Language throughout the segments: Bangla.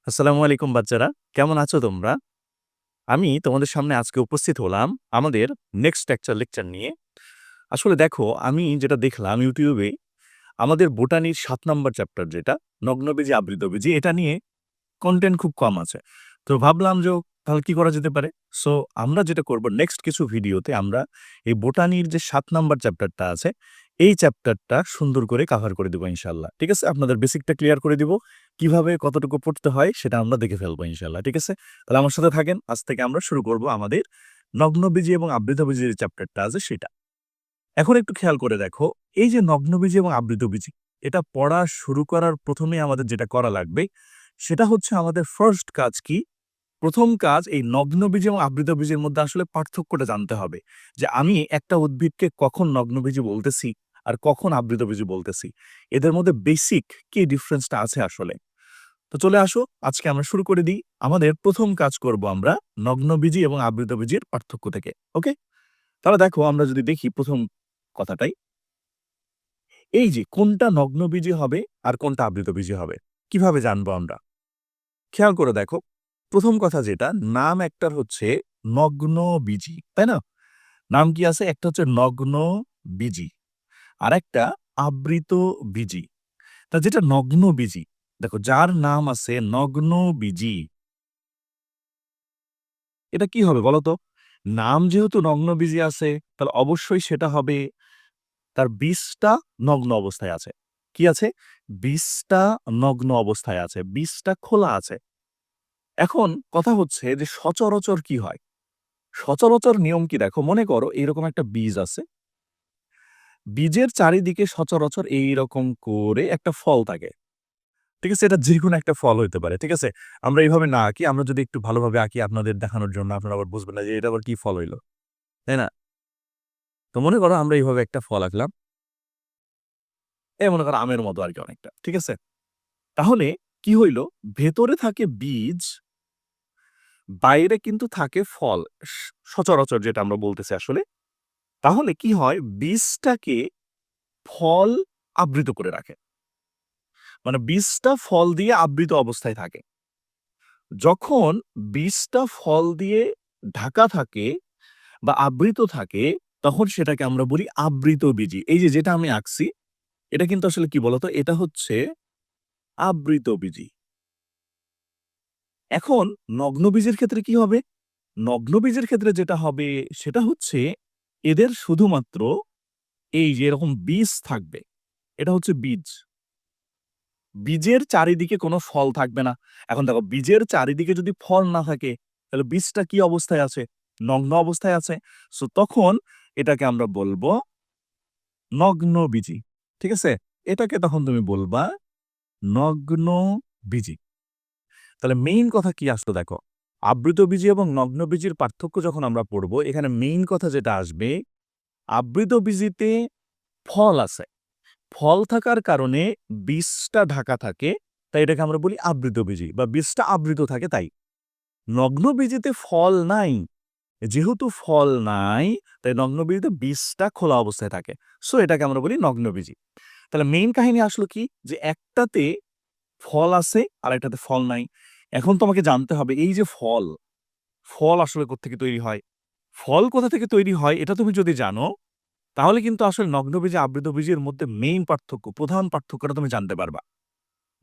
আসসালামু আলাইকুম বাচ্চারা। কেমন আছো তোমরা? আমি তোমাদের সামনে আজকে উপস্থিত হলাম আমাদের নেক্সট একটা লেকচার নিয়ে। আসলে দেখো আমি যেটা দেখলাম YouTube এ আমাদের বোটানির ৭ নাম্বার চ্যাপ্টার যেটা নগ্নবীজি, আবৃতবীজি এটা নিয়ে কনটেন্ট খুব কম আছে। তো ভাবলাম যে তাহলে কি করা যেতে পারে? সো আমরা যেটা করব নেক্সট কিছু ভিডিওতে আমরা এই বোটানির যে ৭ নাম্বার চ্যাপ্টারটা আছে, এই চ্যাপ্টারটা সুন্দর করে কভার করে দেব ইনশাআল্লাহ। ঠিক আছে? আপনাদের বেসিকটা ক্লিয়ার করে দিব। কিভাবে কতটুকু পড়তে হয় সেটা আমরা দেখে ফেলবো ইনশাআল্লাহ। ঠিক আছে? তাহলে আমার সাথে থাকেন। আজ থেকে আমরা শুরু করব আমাদের নগ্নবীজি এবং আবৃতবীজির যে চ্যাপ্টারটা আছে সেটা। এখন একটু খেয়াল করে দেখো, এই যে নগ্নবীজি এবং আবৃতবীজি, এটা পড়া শুরু করার ১ম এ আমাদের যেটা করা লাগবে, সেটা হচ্ছে আমাদের ফার্স্ট কাজ কি? ১ম কাজ এই নগ্নবীজি এবং আবৃতবীজির মধ্যে আসলে পার্থক্যটা জানতে হবে। যে আমি একটা উদ্ভিদকে কখন নগ্নবীজি বলতেছি আর কখন আবৃতবীজি বলতেছি। এদের মধ্যে বেসিক কি ডিফারেন্সটা আছে আসলে। তো চলে আসো, আজকে আমরা শুরু করে দিই। আমাদের ১ম কাজ করব আমরা নগ্নবীজি এবং আবৃতবীজির পার্থক্য থেকে। ওকে? তাহলে দেখো আমরা যদি দেখি ১ম কথাটাই, এই যে কোনটা নগ্নবীজি হবে আর কোনটা আবৃতবীজি হবে, কিভাবে জানবো আমরা? খেয়াল করে দেখো, ১ম কথা যেটা, নাম একটার হচ্ছে নগ্নবীজি, তাই না? নাম কি আছে? একটা হচ্ছে নগ্নবীজি, আরেকটা আবৃতবীজি। তা যেটা নগ্নবীজি, দেখো যার নাম আছে নগ্নবীজি, এটা কি হবে বলো তো? নাম যেহেতু নগ্নবীজি আছে, তাহলে অবশ্যই সেটা হবে তার বীজটা নগ্ন অবস্থায় আছে। কি আছে? বীজটা নগ্ন অবস্থায় আছে, বীজটা খোলা আছে। এখন কথা হচ্ছে যে সচরাচর কি হয়? সচরাচর নিয়ম কি দেখো, মনে করো এইরকম একটা বীজ আছে। বীজের চারিদিকে সচরাচর এইরকম করে একটা ফল থাকে। ঠিক আছে? এটা যেকোনো একটা ফল হইতে পারে। ঠিক আছে? আমরা এইভাবে না আঁকি, আমরা যদি একটু ভালোভাবে আঁকি আপনাদের দেখানোর জন্য, আপনারা আবার বুঝবেন না যে এটা আবার কি ফল হইল। তাই না? তো মনে করো আমরা এইভাবে একটা ফল আঁকলাম। মনে করো আমের মতো আরকি অনেকটা। ঠিক আছে? তাহলে কি হইল? ভেতরে থাকে বীজ, বাইরে কিন্তু থাকে ফল। সচরাচর যেটা আমরা বলতেছি আসলে। তাহলে কি হয়? বীজটাকে ফল আবৃত করে রাখে। মানে বীজটা ফল দিয়ে আবৃত অবস্থায় থাকে। যখন বীজটা ফল দিয়ে ঢাকা থাকে বা আবৃত থাকে, তখন সেটাকে আমরা বলি আবৃতবীজি। এই যে যেটা আমি আঁকছি, এটা কিন্তু আসলে কি বলতো? এটা হচ্ছে আবৃতবীজি। এখন নগ্নবীজের ক্ষেত্রে কি হবে? নগ্নবীজের ক্ষেত্রে যেটা হবে সেটা হচ্ছে এদের শুধুমাত্র এই যে এরকম বীজ থাকবে। এটা হচ্ছে বীজ। বীজের চারিদিকে কোনো ফল থাকবে না। এখন দেখো বীজের চারিদিকে যদি ফল না থাকে, তাহলে বীজটা কি অবস্থায় আছে? নগ্ন অবস্থায় আছে। সো তখন এটাকে আমরা বলবো নগ্ন বীজি। ঠিক আছে? এটাকে তখন তুমি বলবা নগ্ন বীজি। তাহলে মেইন কথা কি আসলো দেখো। আবৃতবীজি এবং নগ্নবীজির পার্থক্য যখন আমরা পড়ব, এখানে মেইন কথা যেটা আসবে, আবৃতবীজিতে ফল আছে। ফল থাকার কারণে বীজটা ঢাকা থাকে, তাই এটাকে আমরা বলি আবৃতবীজি বা বীজটা আবৃত থাকে তাই। নগ্নবীজিতে ফল নাই। যেহেতু ফল নাই, তাই নগ্নবীজিতে বীজটা খোলা অবস্থায় থাকে। সো এটাকে আমরা বলি নগ্নবীজি। তাহলে মেইন কাহিনী আসলো কি? যে একটাতে ফল আছে আর একটাতে ফল নাই। এখন তোমাকে জানতে হবে এই যে ফল, ফল আসলে কোত্থেকে তৈরি হয়? ফল কোথা থেকে তৈরি হয় এটা তুমি যদি জানো, তাহলে কিন্তু আসলে নগ্নবীজি, আবৃতবীজির মধ্যে মেইন পার্থক্য, প্রধান পার্থক্যটা তুমি জানতে পারবা।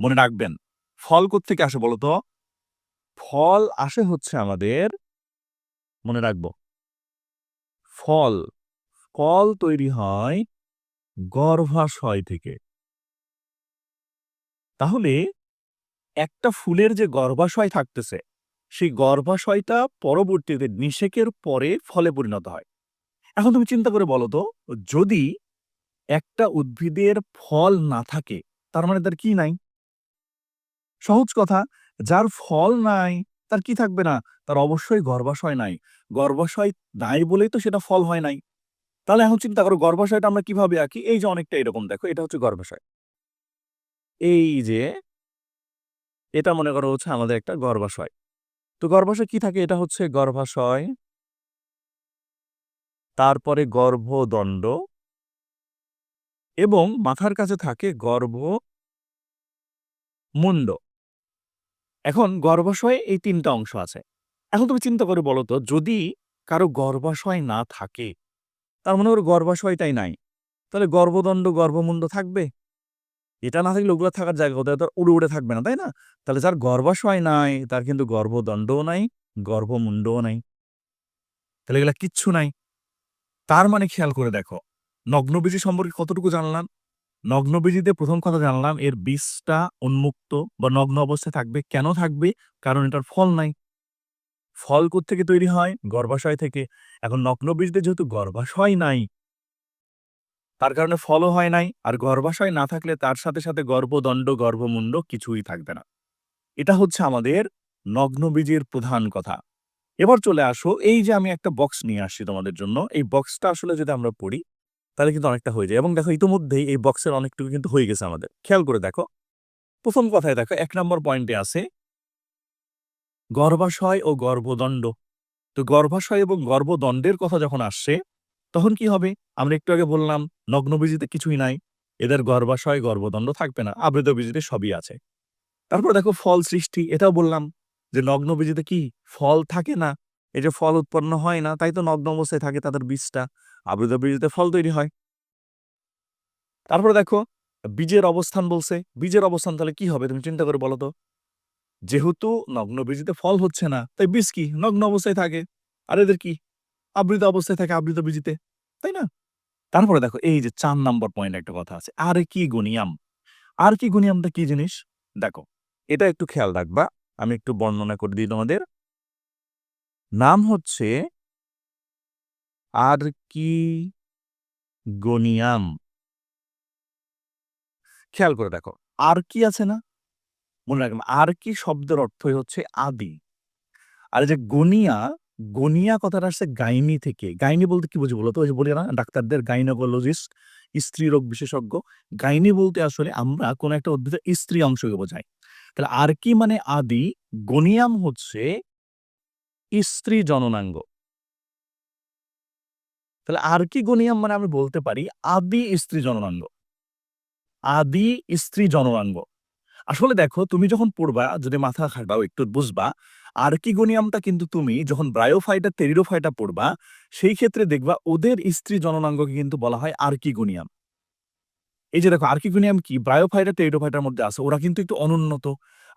মনে রাখবেন, ফল কোত্থেকে আসে বলো তো? ফল আসে হচ্ছে আমাদের, মনে রাখবো, ফল, ফল তৈরি হয় গর্ভাশয় থেকে। তাহলে একটা ফুলের যে গর্ভাশয় থাকতেছে, সেই গর্ভাশয়টা পরবর্তীতে নিষেকের পরে ফলে পরিণত হয়। এখন তুমি চিন্তা করে বলো তো, যদি একটা উদ্ভিদের ফল না থাকে, তার মানে তার কি নাই? সহজ কথা, যার ফল নাই তার কি থাকবে না? তার অবশ্যই গর্ভাশয় নাই। গর্ভাশয় নাই বলেই তো সেটা ফল হয় নাই। তাহলে এখন চিন্তা করো গর্ভাশয়টা আমরা কিভাবে আঁকি? এই যে অনেকটা এরকম দেখো, এটা হচ্ছে গর্ভাশয়। এই যে এটা মনে করো হচ্ছে আমাদের একটা গর্ভাশয়। তো গর্ভাশয় কি থাকে? এটা হচ্ছে গর্ভাশয়, তারপরে গর্ভদণ্ড এবং মাথার কাছে থাকে গর্ভমুণ্ড। এখন গর্ভাশয়ে এই ৩ টা অংশ আছে। এখন তুমি চিন্তা করে বলো তো যদি কারো গর্ভাশয় না থাকে, তার মানে ওর গর্ভাশয়টাই নাই। তাহলে গর্ভদণ্ড, গর্ভমুণ্ড থাকবে? এটা না থাকলে ওগুলা থাকার জায়গা কোথায়? তো আর উড়ে, উড়ে থাকবে না, তাই না? তাহলে যার গর্ভাশয় নাই তার কিন্তু গর্ভদণ্ডও নাই, গর্ভমুণ্ডও নাই। তাহলে এগুলা কিচ্ছু নাই। তার মানে খেয়াল করে দেখো, নগ্নবীজি সম্পর্কে কতটুকু জানলাম? নগ্নবীজিতে ১ম কথা জানলাম এর বীজটা উন্মুক্ত বা নগ্ন অবস্থায় থাকবে। কেন থাকবে? কারণ এটার ফল নাই। ফল কোত্থেকে তৈরি হয়? গর্ভাশয় থেকে। এখন নগ্নবীজদের যেহেতু গর্ভাশয় নাই, তার কারণে ফলও হয় নাই। আর গর্ভাশয় না থাকলে তার সাথে, সাথে গর্ভদণ্ড, গর্ভমুণ্ড কিছুই থাকবে না। এটা হচ্ছে আমাদের নগ্নবীজের প্রধান কথা। এবার চলে আসো, এই যে আমি একটা বক্স নিয়ে আসছি তোমাদের জন্য। এই বক্সটা আসলে যদি আমরা পড়ি, তাহলে কিন্তু অনেকটা হয়ে যায় এবং দেখো ইতিমধ্যেই এই বক্সের অনেকটুকু কিন্তু হয়ে গেছে আমাদের। খেয়াল করে দেখো। ১ম কথায় দেখো ১ নম্বর পয়েন্টে আছে গর্ভাশয় ও গর্ভদণ্ড। তো গর্ভাশয় এবং গর্ভদণ্ডের কথা যখন আসছে, তখন কি হবে? আমরা একটু আগে বললাম নগ্নবীজিতে কিছুই নাই। এদের গর্ভাশয়, গর্ভদণ্ড থাকবে না। আবৃতবীজিতে সবই আছে। তারপর দেখো ফল সৃষ্টি, এটাও বললাম যে নগ্নবীজিতে কি? ফল থাকে না। এই যে ফল উৎপন্ন হয় না, তাই তো নগ্ন অবস্থায় থাকে তাদের বীজটা। আবৃতবীজিতে ফল তৈরি হয়। তারপরে দেখো বীজের অবস্থান বলছে। বীজের অবস্থান তাহলে কি হবে তুমি চিন্তা করে বলো তো? যেহেতু নগ্নবীজিতে ফল হচ্ছে না, তাই বীজ কি? নগ্ন অবস্থায় থাকে। আর এদের কি? আবৃত অবস্থায় থাকে আবৃতবীজিতে। তাই না? তারপরে দেখো এই যে ৪ নাম্বার পয়েন্ট একটা কথা আছে। আরকিগোনিয়াম। আরকিগোনিয়ামটা কি জিনিস? দেখো, এটা একটু খেয়াল রাখবা। আমি একটু বর্ণনা করে দিই তোমাদের। নাম হচ্ছে আরকিগোনিয়াম। খেয়াল করে দেখো। আরকি আছে না? মনে রাখবেন আরকি শব্দের অর্থই হচ্ছে আদি। আর এই যে গনিয়া, গনিয়া কথাটা আসছে গাইনি থেকে। গাইনি বলতে কি বুঝি বলো তো? ওই যে বলি না ডাক্তারদের গাইনোকোলজিস্ট, স্ত্রীরোগ বিশেষজ্ঞ। গাইনি বলতে আসলে আমরা কোন একটা উদ্ভিদের স্ত্রী অংশকে বোঝাই। তাহলে আরকি মানে আদি, গনিয়াম হচ্ছে স্ত্রী জননাঙ্গ। তাহলে আরকিগোনিয়াম মানে আমি বলতে পারি আদি স্ত্রী জননাঙ্গ। আদি স্ত্রী জননাঙ্গ। আসলে দেখো তুমি যখন পড়বা, যদি মাথা খাটাও একটু বুঝবা, আর্কিগোনিয়ামটা কিন্তু তুমি যখন ব্রায়োফাইটা, টেরিডোফাইটা পড়বা, সেই ক্ষেত্রে দেখবা ওদের স্ত্রী জননাঙ্গকে কিন্তু বলা হয় আর্কিগোনিয়াম। এই যে দেখো আর্কিগোনিয়াম কি ব্রায়োফাইটা, টেরিডোফাইটার মধ্যে আছে। ওরা কিন্তু একটু অনুন্নত।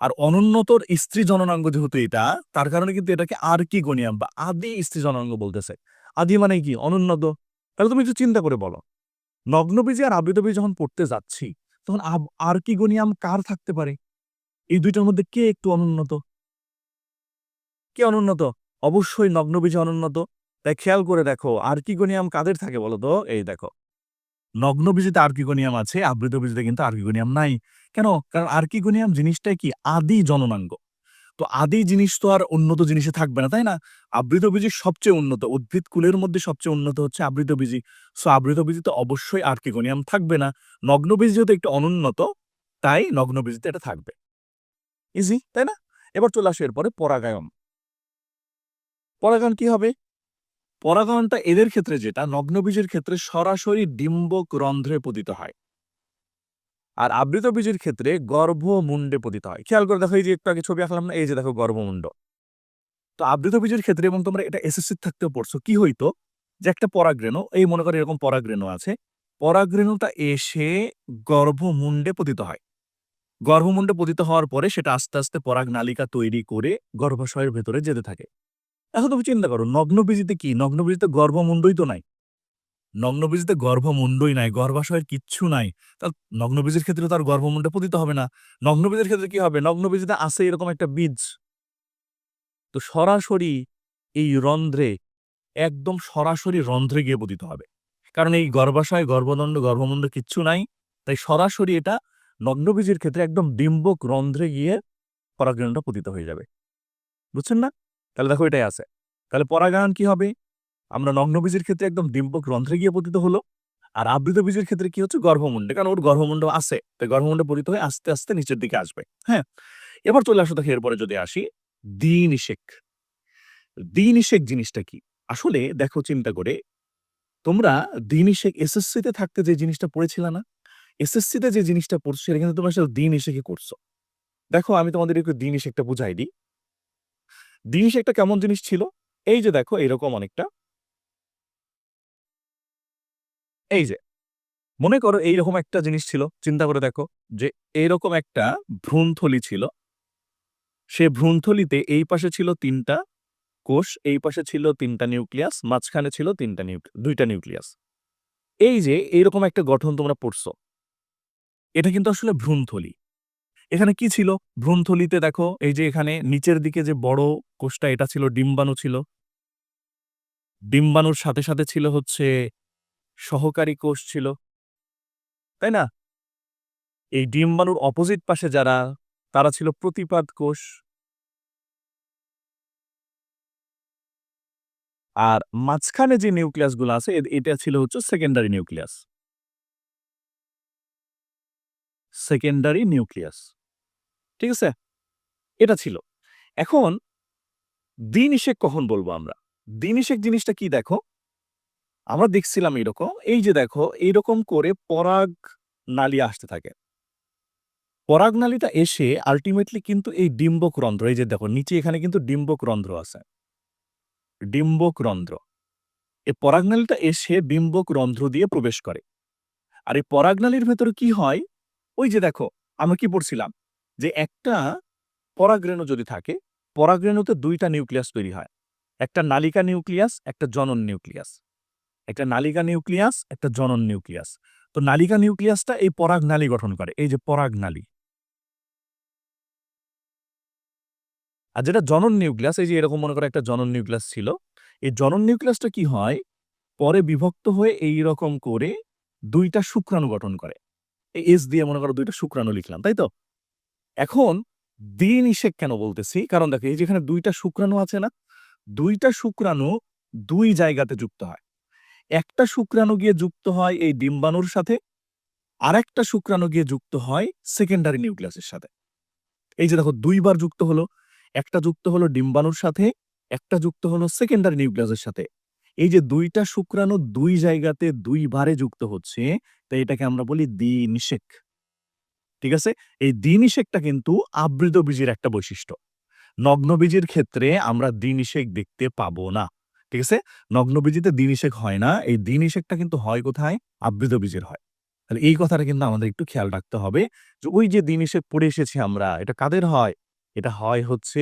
আর অনুন্নতর স্ত্রী জননাঙ্গ যেহেতু এটা, তার কারণে কিন্তু এটাকে আর্কিগোনিয়াম বা আদি স্ত্রী জননাঙ্গ বলতেছে। আদি মানে কি? অনুন্নত। তাহলে তুমি একটু চিন্তা করে বলো। নগ্নবীজি আর আবৃতবীজ যখন পড়তে যাচ্ছি, তখন আর্কিগোনিয়াম কার থাকতে পারে? এই ২ টার মধ্যে কে একটু অনুন্নত? কে অনুন্নত? অবশ্যই নগ্নবীজি অনুন্নত। তাই খেয়াল করে দেখো আর্কিগোনিয়াম কাদের থাকে বলো তো? এই দেখো। নগ্নবীজিতে আর্কিগোনিয়াম আছে, আবৃতবীজিতে কিন্তু আর্কিগোনিয়াম নাই। কেন? কারণ আর্কিগোনিয়াম জিনিসটাই কি? আদি জননাঙ্গ। তো আদি জিনিস তো আর উন্নত জিনিসে থাকবে না, তাই না? আবৃতবীজি সবচেয়ে উন্নত। উদ্ভিদ কুলের মধ্যে সবচেয়ে উন্নত হচ্ছে আবৃতবীজি। সো আবৃতবীজিতে অবশ্যই আর্কিগোনিয়াম থাকবে না। নগ্নবীজি যেহেতু একটু অনুন্নত, তাই নগ্নবীজিতে এটা থাকবে। ইজি, তাই না? এবার চলে আসো এরপরে পরাগায়ন। পরাগায়ন কি হবে? পরাগায়নটা এদের ক্ষেত্রে যেটা নগ্নবীজের ক্ষেত্রে সরাসরি ডিম্বক রন্ধ্রে পতিত হয়। আর আবৃতবীজের ক্ষেত্রে গর্ভমুণ্ডে পতিত হয়। খেয়াল করে দেখো এই যে একটু আগে ছবি আঁকলাম না? এই যে দেখো গর্ভমুণ্ড। তো আবৃতবীজের ক্ষেত্রে এবং তোমরা এটা এসএসসি থাকতেও পড়ছো। কি হইতো? যে একটা পরাগরেণু, এই মনে করো এরকম পরাগরেণু আছে। পরাগরেণুটা এসে গর্ভমুণ্ডে পতিত হয়। গর্ভমুণ্ডে পতিত হওয়ার পরে সেটা আস্তে, আস্তে পরাগনালিকা তৈরি করে গর্ভাশয়ের ভেতরে যেতে থাকে। এখন তুমি চিন্তা করো নগ্নবীজিতে কি? নগ্নবীজিতে গর্ভমুণ্ডই তো নাই। নগ্নবীজিতে গর্ভমুণ্ডই নাই, গর্ভাশয়ের কিচ্ছু নাই। তা নগ্নবীজের ক্ষেত্রে তো আর গর্ভমুণ্ডে পতিত হবে না। নগ্নবীজের ক্ষেত্রে কি হবে? নগ্নবীজিতে আছে এরকম একটা বীজ। তো সরাসরি এই রন্ধ্রে, একদম সরাসরি রন্ধ্রে গিয়ে পতিত হবে। কারণ এই গর্ভাশয়, গর্ভদণ্ড, গর্ভমুণ্ড কিচ্ছু নাই। তাই সরাসরি এটা নগ্নবীজের ক্ষেত্রে একদম ডিম্বক রন্ধ্রে গিয়ে পরাগরেণুটা পতিত হয়ে যাবে। বুঝছেন না? তাহলে দেখো এটাই আছে। তাহলে পরাগায়ন কি হবে? আমরা নগ্নবীজের ক্ষেত্রে একদম ডিম্বক রন্ধ্রে গিয়ে পতিত হলো। আর আবৃত বীজের ক্ষেত্রে কি হচ্ছে? গর্ভমুণ্ডে। কারণ ওর গর্ভমুণ্ড আছে। তাই গর্ভমুণ্ডে পতিত হয়ে আস্তে, আস্তে নিচের দিকে আসবে। হ্যাঁ? এবার চলে আসো দেখো এরপরে যদি আসি, দ্বিনিষেক। দ্বিনিষেক জিনিসটা কি? আসলে দেখো চিন্তা করে, তোমরা দ্বিনিষেক এসএসসিতে থাকতে যে জিনিসটা পড়েছিলা না? এসএসসিতে যে জিনিসটা পড়ছো সেটা কিন্তু তোমরা আসলে দ্বিনিষেকে করছো। দেখো আমি তোমাদের একটু দ্বি-নিষেকটা বুঝাই দিই। দ্বি-নিষেকটা কেমন জিনিস ছিল? এই যে দেখো এরকম অনেকটা। এই যে মনে করো এইরকম একটা জিনিস ছিল। চিন্তা করে দেখো যে এইরকম একটা ভ্রূণথলি ছিল। সে ভ্রূণথলিতে এই পাশে ছিল ৩ টা কোষ, এই পাশে ছিল ৩ টা নিউক্লিয়াস, মাঝখানে ছিল ২ টা নিউক্লিয়াস। এই যে এইরকম একটা গঠন তোমরা পড়ছো। এটা কিন্তু আসলে ভ্রূণথলি। এখানে কি ছিল? ভ্রূণথলিতে দেখো এই যে এখানে নিচের দিকে যে বড় কোষটা এটা ছিল ডিম্বাণু ছিল। ডিম্বাণুর সাথে ছিল হচ্ছে সহকারী কোষ ছিল। তাই না? এই ডিম্বাণুর অপোজিট পাশে যারা তারা ছিল প্রতিপাদ কোষ। আর মাঝখানে যে নিউক্লিয়াস গুলো আছে এটা ছিল হচ্ছে সেকেন্ডারি নিউক্লিয়াস। Secondary nucleus. ঠিক আছে? এটা ছিল। এখন দ্বি-নিষেক কখন বলবো আমরা? দ্বি-নিষেক জিনিসটা কি দেখো? আমরা দেখছিলাম এরকম, এই যে দেখো এইরকম করে পরাগ নালী আসতে থাকে। পরাগ নালীটা এসে আল্টিমেটলি কিন্তু এই ডিম্বক রন্ধ্র, এই যে দেখো নিচে এখানে কিন্তু ডিম্বক রন্ধ্র আছে। ডিম্বক রন্ধ্র। এই পরাগনালীটা এসে ডিম্বক রন্ধ্র দিয়ে প্রবেশ করে। আর এই পরাগনালীর ভেতরে কি হয়? ওই যে দেখো আমরা কি পড়ছিলাম? যে একটা পরাগরেণু যদি থাকে, পরাগরেণুতে ২ টা নিউক্লিয়াস তৈরি হয়। একটা নালিকা নিউক্লিয়াস, একটা জনন নিউক্লিয়াস। একটা নালিকা নিউক্লিয়াস, একটা জনন নিউক্লিয়াস। তো নালিকা নিউক্লিয়াসটা এই পরাগনালী গঠন করে। এই যে পরাগনালী। আর যেটা জনন নিউক্লিয়াস, এই যে এরকম মনে করো একটা জনন নিউক্লিয়াস ছিল। এই জনন নিউক্লিয়াসটা কি হয়? পরে বিভক্ত হয়ে এইরকম করে ২ টা শুক্রাণু গঠন করে। এই এস দিয়ে মনে করো ২ টা শুক্রাণু লিখলাম, তাই তো? এখন দ্বি-নিষেক কেন বলতেছি? কারণ দেখো এই যেখানে ২ টা শুক্রাণু আছে না? ২ টা শুক্রাণু ২ জায়গাতে যুক্ত হয়। একটা শুক্রাণু গিয়ে যুক্ত হয় এই ডিম্বাণুর সাথে, আরেকটা শুক্রাণু গিয়ে যুক্ত হয় সেকেন্ডারি নিউক্লিয়াসের সাথে। এই যে দেখো ২ বার যুক্ত হলো। একটা যুক্ত হলো ডিম্বাণুর সাথে, একটা যুক্ত হলো সেকেন্ডারি নিউক্লিয়াসের সাথে। এই যে ২ টা শুক্রাণু ২ জায়গাতে ২ বারে যুক্ত হচ্ছে, তাই এটাকে আমরা বলি দ্বি-নিষেক। ঠিক আছে? এই দ্বি-নিষেকটা কিন্তু আবৃতবীজের একটা বৈশিষ্ট্য। নগ্নবীজির ক্ষেত্রে আমরা দ্বি-নিষেক দেখতে পাবো না। ঠিক আছে? নগ্নবীজিতে দ্বি-নিষেক হয় না। এই দ্বি-নিষেকটা কিন্তু হয় কোথায়? আবৃতবীজের হয়। তাহলে এই কথাটা কিন্তু আমাদের একটু খেয়াল রাখতে হবে যে ওই যে দ্বি-নিষেক পড়ে এসেছি আমরা, এটা কাদের হয়? এটা হয় হচ্ছে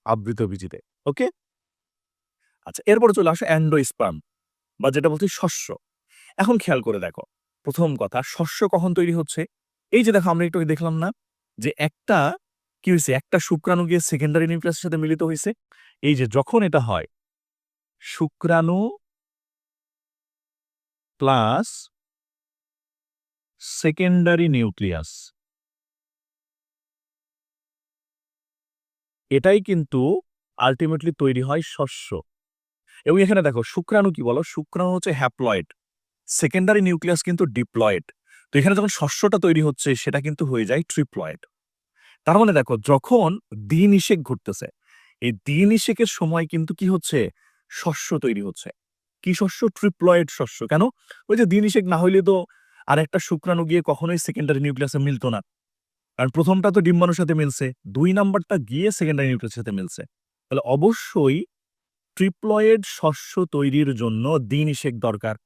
আবৃতবীজিতে। ওকে? আচ্ছা এরপরে চলে আসো অ্যান্ডোস্পার্ম বা যেটা বলছি শস্য। এখন খেয়াল করে দেখো। ১ম কথা শস্য কখন তৈরি হচ্ছে? এই যে দেখো আমরা একটু আগে দেখলাম না? যে একটা কি হইছে? একটা শুক্রাণু গিয়ে সেকেন্ডারি নিউক্লিয়াসের সাথে মিলিত হইছে। এই যে যখন এটা হয়, শুক্রাণু প্লাস সেকেন্ডারি নিউক্লিয়াস। এটাই কিন্তু আল্টিমেটলি তৈরি হয় শস্য। এবং এখানে দেখো শুক্রাণু কি বলো? শুক্রাণু হচ্ছে হ্যাপ্লয়েড। সেকেন্ডারি নিউক্লিয়াস কিন্তু ডিপ্লয়েড। তো এখানে যখন শস্যটা তৈরি হচ্ছে সেটা কিন্তু হয়ে যায় ট্রিপ্লয়েড। তার মানে দেখো যখন দ্বি-নিষেক ঘটতেছে, এই দ্বি-নিষেকের সময় কিন্তু কি হচ্ছে? শস্য তৈরি হচ্ছে। কি শস্য? ট্রিপ্লয়েড শস্য। কেন? ওই যে দ্বি-নিষেক না হইলে তো আরেকটা শুক্রাণু গিয়ে কখনোই সেকেন্ডারি নিউক্লিয়াসে মিলত না। কারণ ১ম টা তো ডিম্বাণুর সাথে মিলছে, ২ নাম্বারটা গিয়ে সেকেন্ডারি নিউক্লিয়াসের সাথে মিলছে। তাহলে অবশ্যই ট্রিপ্লয়েড শস্য তৈরির জন্য দ্বি-নিষেক দরকার।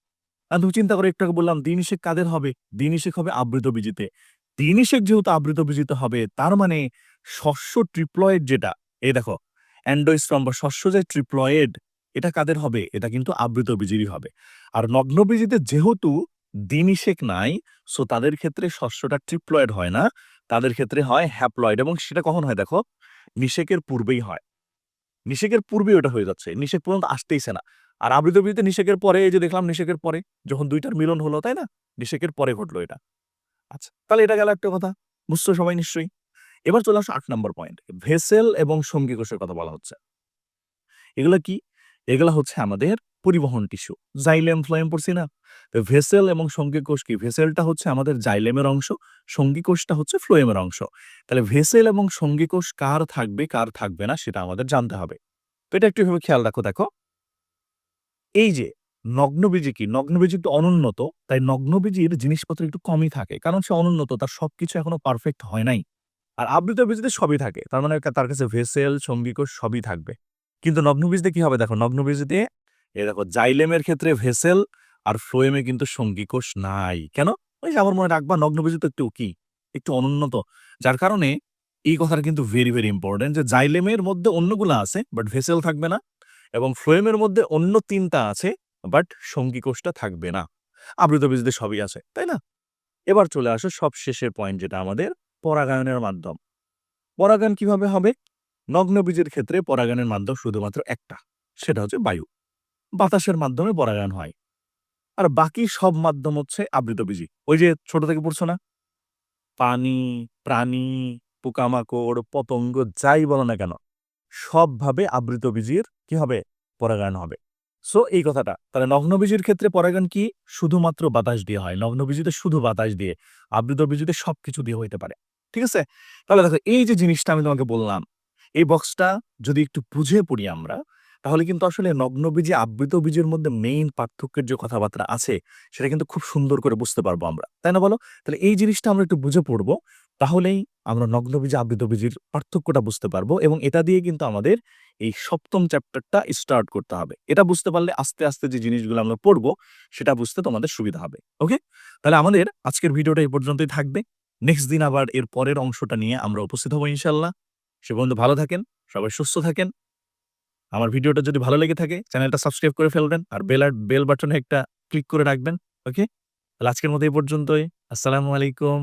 তুমি চিন্তা করে একটু আগে বললাম দ্বি-নিষেক কাদের হবে? দ্বি-নিষেক হবে আবৃতবীজিতে। দ্বি-নিষেক যেহেতু আবৃতবীজিতে হবে তার মানে শস্য ট্রিপ্লয়েড যেটা, এই দেখো অ্যান্ডোস্পার্ম বা শস্য যে ট্রিপ্লয়েড এটা কাদের হবে? এটা কিন্তু আবৃতবীজেরই হবে। আর নগ্নবীজিতে যেহেতু দ্বি-নিষেক নাই, সো তাদের ক্ষেত্রে শস্যটা ট্রিপ্লয়েড হয় না। তাদের ক্ষেত্রে হয় হ্যাপ্লয়েড এবং সেটা কখন হয় দেখো? নিষেকের পূর্বেই হয়। নিষেকের পূর্বেই ওটা হয়ে যাচ্ছে। নিষেক পর্যন্ত আসতেইছে না। আর আবৃতবীজিতে নিষেকের পরে এই যে দেখলাম নিষেকের পরে যখন ২ টার মিলন হলো, তাই না? নিষেকের পরে ঘটলো এটা। আচ্ছা, তাহলে এটা গেল একটা কথা। বুঝছো সবাই নিশ্চয়ই? এবার চলে আসো ৮ নাম্বার পয়েন্ট। ভেসেল এবং সঙ্গী কোষের কথা বলা হচ্ছে। এগুলা কি? এগুলা হচ্ছে আমাদের পরিবহন টিস্যু। জাইলেম, ফ্লোয়েম পড়ছি না? তো ভেসেল এবং সঙ্গী কোষ কি? ভেসেলটা হচ্ছে আমাদের জাইলেমের অংশ, সঙ্গী কোষটা হচ্ছে ফ্লোয়েমের অংশ। তাহলে ভেসেল এবং সঙ্গী কোষ কার থাকবে, কার থাকবে না সেটা আমাদের জানতে হবে। তো এটা একটু এভাবে খেয়াল রাখো দেখো। এই যে নগ্নবীজি কি? নগ্নবীজি একটু অনুন্নত। তাই নগ্নবীজির জিনিসপত্র একটু কমই থাকে। কারণ সে অনুন্নত, তার সবকিছু এখনো পারফেক্ট হয় নাই। আর আবৃতবীজীতে সবই থাকে। তার মানে তার কাছে ভেসেল, সঙ্গীকোষ সবই থাকবে। কিন্তু নগ্নবীজীতে কি হবে দেখো, নগ্নবীজীতে দেখো জাইলেমের ক্ষেত্রে ভেসেল আর ফ্লোয়েমে কিন্তু সঙ্গীকোষ নাই। কেন? ওই যে আমার মনে রাখবা নগ্নবীজি তো একটু কি? একটু অনুন্নত। যার কারণে এই কথাটা কিন্তু ভেরি, ভেরি ইম্পোর্টেন্ট যে জাইলেমের মধ্যে অন্যগুলা আছে বাট ভেসেল থাকবে না এবং ফ্লোয়েমের মধ্যে অন্য ৩ টা আছে বাট সঙ্গীকোষটা থাকবে না। আবৃতবীজীতে সবই আছে, তাই না? এবার চলে আসো সবশেষের পয়েন্ট যেটা আমাদের পরাগায়নের মাধ্যম। পরাগায়ন কিভাবে হবে? নগ্নবীজের ক্ষেত্রে পরাগায়নের মাধ্যম শুধুমাত্র একটা, সেটা হচ্ছে বায়ু। বাতাসের মাধ্যমে পরাগায়ন হয়। আর বাকি সব মাধ্যম হচ্ছে আবৃতবীজী। ওই যে ছোট থেকে পড়ছো না? পানি, প্রাণী, পোকামাকড়, পতঙ্গ যাই বলো না কেন, সবভাবে আবৃতবীজীর কি হবে? পরাগায়ন হবে। সো এই কথাটা। তাহলে নগ্নবীজীর ক্ষেত্রে পরাগায়ন কি? শুধুমাত্র বাতাস দিয়ে হয়। নগ্নবীজীতে শুধু বাতাস দিয়ে। আবৃতবীজীতে সবকিছু দিয়ে হইতে পারে। ঠিক আছে? তাহলে দেখো এই যে জিনিসটা আমি তোমাকে বললাম, এই বক্সটা যদি একটু বুঝে পড়ি আমরা, তাহলে কিন্তু আসলে নগ্নবীজী, আবৃতবীজের মধ্যে মেইন পার্থক্যের যে কথাবার্তা আছে, সেটা কিন্তু খুব সুন্দর করে বুঝতে পারবো আমরা। তাই না বলো? তাহলে এই জিনিসটা আমরা একটু বুঝে পড়বো। তাহলেই আমরা নগ্নবীজী, আবৃতবীজীর পার্থক্যটা বুঝতে পারবো এবং এটা দিয়ে কিন্তু আমাদের এই ৭ম চ্যাপ্টারটা স্টার্ট করতে হবে। এটা বুঝতে পারলে আস্তে, আস্তে যে জিনিসগুলো আমরা পড়বো, সেটা বুঝতে তোমাদের সুবিধা হবে। ওকে? তাহলে আমাদের আজকের ভিডিওটা এই পর্যন্তই থাকবে। নেক্সট দিন আবার এর পরের অংশটা নিয়ে আমরা উপস্থিত হবো ইনশাআল্লাহ। সে পর্যন্ত ভালো থাকেন, সবাই সুস্থ থাকেন। আমার ভিডিওটা যদি ভালো লেগে থাকে চ্যানেলটা সাবস্ক্রাইব করে ফেলবেন আর বেল বাটনে একটা ক্লিক করে রাখবেন। ওকে? তাহলে আজকের মতো এই পর্যন্তই। আসসালামু আলাইকুম।